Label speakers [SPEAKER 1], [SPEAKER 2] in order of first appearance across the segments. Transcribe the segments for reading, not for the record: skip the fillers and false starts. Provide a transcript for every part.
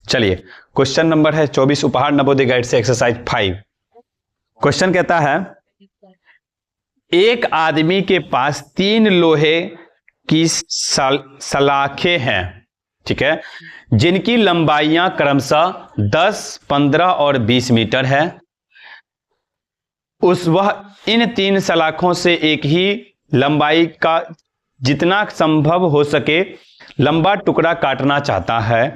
[SPEAKER 1] चलिए, question number है 24, उपहार नवोदय गाइड से एक्सरसाइज 5। क्वेश्चन कहता है, एक आदमी के पास 3 लोहे की सलाखें हैं, ठीक है, जिनकी लंबाइयां क्रमशः 10, 15 और 20 मीटर है। वह इन 3 सलाखों से एक ही लंबाई का जितना संभव हो सके लंबा टुकड़ा काटना चाहता है।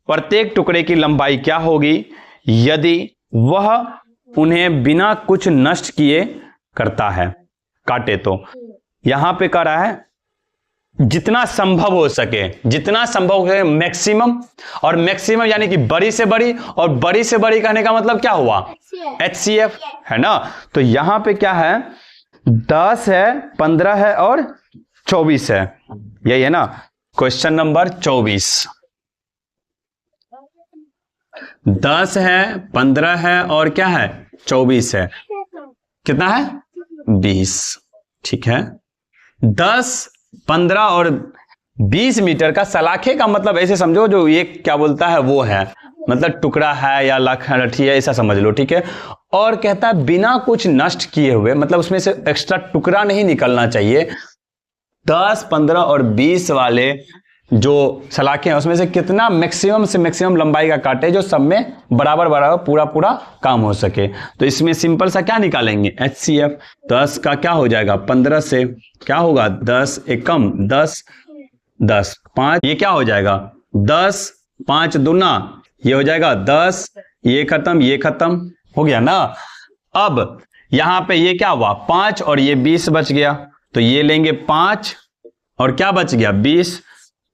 [SPEAKER 1] प्रत्येक टुकड़े की लंबाई क्या होगी यदि वह उन्हें बिना कुछ नष्ट किए करता है, काटे तो। यहां पे कह रहा है जितना संभव हो सके, जितना संभव हो सके मैक्सिमम, और मैक्सिमम यानी कि बड़ी से बड़ी, और बड़ी से बड़ी कहने का मतलब क्या हुआ, HCF है ना। तो यहां पे क्या है, 10 है, 15 है और 24 है, यही है ना। क्वेश्चन नंबर 24, 10 है, 15 है और क्या है, 24 है। कितना है, 20, ठीक है। 10, 15 और 20 मीटर का सलाखे का मतलब ऐसे समझो, जो ये क्या बोलता है वो है, मतलब टुकड़ा है या लाठी है, ऐसा समझ लो, ठीक है। और कहता है बिना कुछ नष्ट किए हुए, मतलब उसमें से एक्स्ट्रा टुकड़ा नहीं निकलना चाहिए। 10, 15 और 20 वाले जो सलाखें हैं उसमें से कितना मैक्सिमम से मैक्सिमम लंबाई का काटे जो सब में बराबर बराबर पूरा पूरा काम हो सके। तो इसमें सिंपल सा क्या निकालेंगे, HCF। 10 का क्या हो जाएगा, 15 से क्या होगा, 10 एकम 10, 10 5, ये क्या हो जाएगा 10, 5 दूना, ये हो जाएगा 10, ये खत्म हो गया ना। अब यहां पे ये क्या हुआ 5 और ये 20 बच गया, तो ये लेंगे 5 और क्या बच गया 20,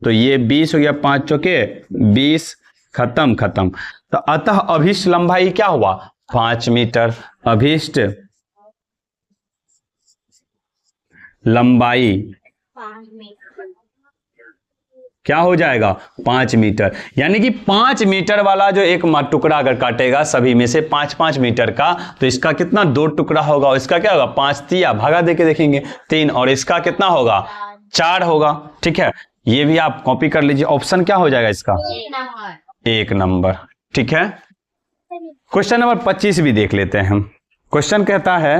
[SPEAKER 1] तो ये 20 हो गया, 5 चौके 20, खत्म। तो अतः अभीष्ट लंबाई क्या हुआ 5 मीटर। अभीष्ट लंबाई क्या हो जाएगा 5 मीटर। यानी कि 5 मीटर वाला जो एक टुकड़ा अगर काटेगा सभी में से 5-5 मीटर का, तो इसका कितना 2 टुकड़ा होगा, इसका क्या होगा 5 तिया भागा देके देखेंगे 3, और इसका कितना होगा 4 होगा, ठीक है। ये भी आप कॉपी कर लीजिए, ऑप्शन क्या हो जाएगा इसका 1 नंबर, ठीक है। क्वेश्चन नंबर 25 भी देख लेते हैं हम। क्वेश्चन कहता है,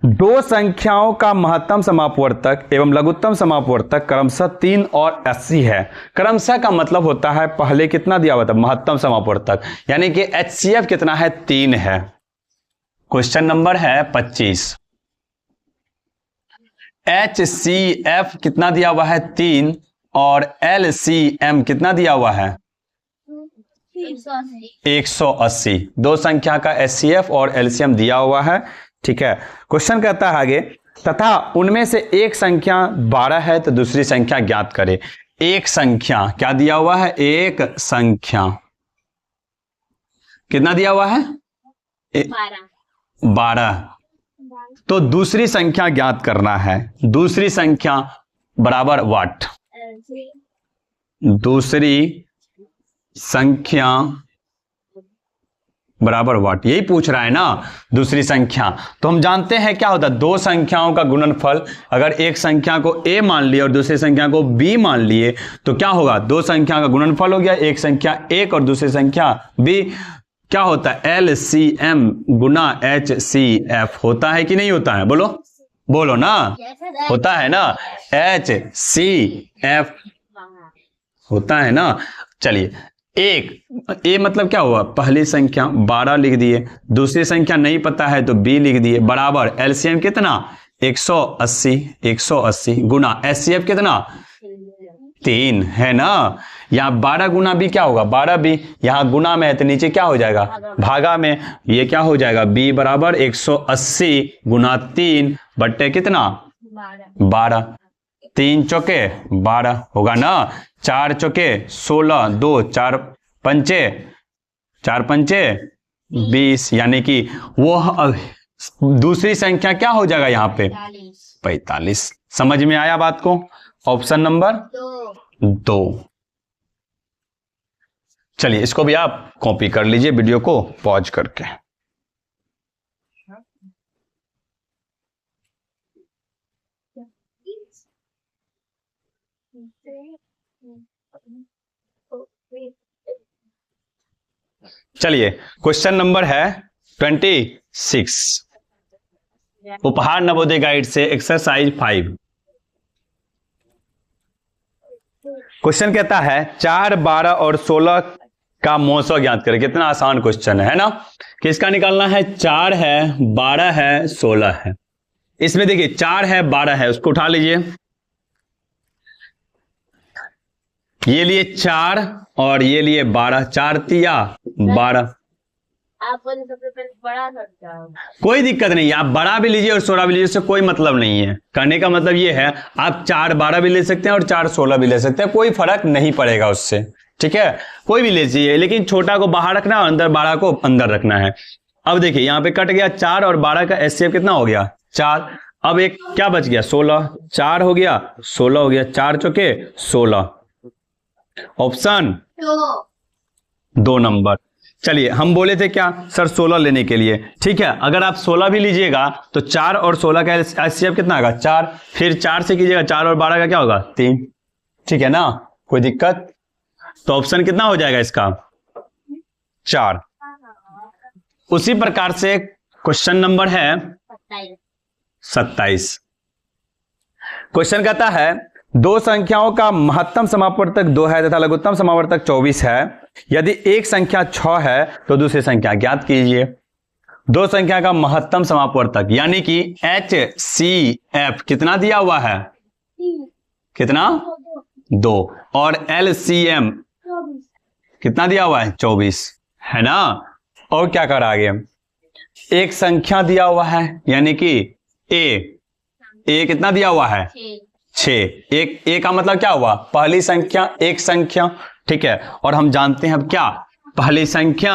[SPEAKER 1] 2 संख्याओं का महत्तम समापवर्तक एवं लघुत्तम समापवर्तक क्रमशः 3 और 80 है। क्रमशः का मतलब होता है पहले कितना दिया हुआ था महत्तम समापवर्तक, यानी कि HCF कितना है 3 है। क्वेश्चन नंबर है 25, HCF कितना दिया हुआ है 3 और LCM कितना दिया हुआ है 180। 2 संख्या का HCF और LCM दिया हुआ है, ठीक है। क्वेश्चन कहता है आगे, तथा उनमें से एक संख्या 12 है तो दूसरी संख्या ज्ञात करे। एक संख्या क्या दिया हुआ है, एक संख्या कितना दिया हुआ है 12, तो दूसरी संख्या ज्ञात करना है। दूसरी संख्या बराबर वाट, दूसरी संख्या बराबर वाट, यही पूछ रहा है ना दूसरी संख्या। तो हम जानते हैं क्या होता है, 2 संख्याओं का गुणनफल, अगर एक संख्या को A मान लिए और दूसरी संख्या को B मान लिए तो क्या होगा 2 संख्या का गुणनफल हो गया, एक संख्या 1 और दूसरी संख्या B, क्या होता है LCM गुना HCF, होता है कि नहीं होता है, बोलो बोलो ना, होता है ना, HCF होता है ना। चलिए, एक ए मतलब क्या हुआ पहली संख्या 12 लिख दिए, दूसरी संख्या नहीं पता है तो B लिख दिए, बराबर LCM कितना 180 गुना HCF कितना 3 है ना। यहाँ 12 गुना B क्या होगा 12B, यहाँ गुना में है तो नीचे क्या हो जाएगा भागा में, ये क्या हो जाएगा B बराबर 180 गुना 3 बट्टे कितना 12, 3 चौके 12 होगा ना, 4 चौके 16, 2 4 पंचे 20, यानी कि वो दूसरी संख्या क्या हो जाएगा यहाँ पे 45। समझ में आया बात को, ऑप्शन नंबर 2। चलिए, इसको भी आप कॉपी कर लीजिए वीडियो को पॉज करके। चलिए क्वेश्चन नंबर है 26, उपहार नवोदय गाइड से एक्सरसाइज 5। क्वेश्चन कहता है 4, 12 और 16 का महोत्सव ज्ञात करें। कितना आसान क्वेश्चन है ना। किसका निकालना है? 4 है, 12 है, 16 है। इसमें देखिए 4 है, 12 है, उसको उठा लीजिए। ये लिए 4 और ये लिए 12, 4 तिया 12।
[SPEAKER 2] आप सबसे पहले बड़ा सकता हो,
[SPEAKER 1] कोई दिक्कत नहीं है, आप बड़ा भी लीजिए और 16 भी लीजिए, उससे कोई मतलब नहीं है। कहने का मतलब ये है आप 4, 12 भी ले सकते हैं और 4, 16 भी ले सकते हैं, कोई फर्क नहीं पड़ेगा उससे। ठीक है, कोई भी ले लीजिए, लेकिन छोटा को बाहर रखना और अंदर 12 को अंदर रखना है। अब देखिए यहाँ पे कट गया 4 और 12 का एचसीएफ कितना हो गया? 4। अब एक क्या बच गया? 16। 4 हो गया, 16 हो गया, 4 चौके 16। Option 2 number. चलिए हम बोले थे क्या सर 16 लेने के लिए। ठीक है, अगर आप 16 भी लीजिएगा तो 4 और 16 का एचसीएफ कितना होगा? 4। फिर 4 से कीजिएगा, 4 और 12 का क्या होगा? 3। ठीक है ना, कोई दिक्कत? तो ऑप्शन कितना हो जाएगा इसका? 4। उसी प्रकार से क्वेश्चन नंबर है 27। क्वेश्चन कहता है दो संख्याओं का महत्तम समापवर्तक 2 है तथा लघुत्तम समापवर्तक 24 है। यदि एक संख्या 6 है तो दूसरी संख्या ज्ञात कीजिए। दो संख्या का महत्तम समापवर्तक यानी कि HCF कितना दिया हुआ है? कितना? 2। और LCM कितना दिया हुआ है? 24, है ना। और क्या कर आगे? एक संख्या दिया हुआ है यानी कि A कितना दिया हुआ है? 6। एक का मतलब क्या हुआ? पहली संख्या, एक संख्या। ठीक है, और हम जानते हैं अब क्या, पहली संख्या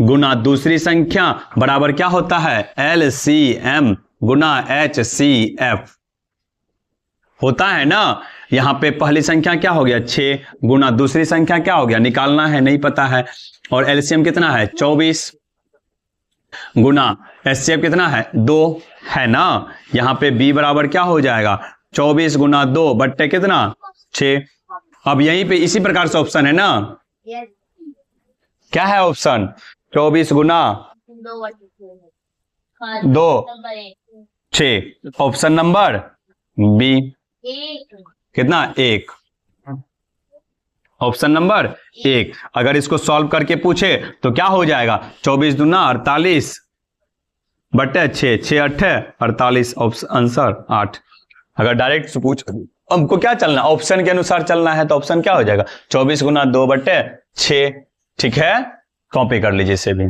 [SPEAKER 1] गुना दूसरी संख्या बराबर क्या होता है? LCM गुना HCF होता है ना। यहां पे पहली संख्या क्या हो गया? 6 गुना दूसरी संख्या क्या हो गया? निकालना है, नहीं पता है। और LCM कितना है? 24 गुना HCF कितना है? 2, है ना। यहां पे B बराबर क्या हो जाएगा? 24 गुना 2 बट्टे कितना? 6। अब यहीं पे इसी प्रकार से ऑप्शन है ना। क्या है ऑप्शन? 24 गुना 2 6। ऑप्शन नंबर बी कितना? 1। Option number 1। अगर इसको सॉल्व करके पूछे तो क्या हो जाएगा? 24 दूना 48 बट्टे 6, 6 8 48। Option answer 8। अगर डायरेक्ट से पूछ हमको क्या चलना, ऑप्शन के अनुसार चलना है, तो ऑप्शन क्या हो जाएगा? 24 गुना 2 बट्टे 6। ठीक है, कॉपी कर लीजिए इसे भी।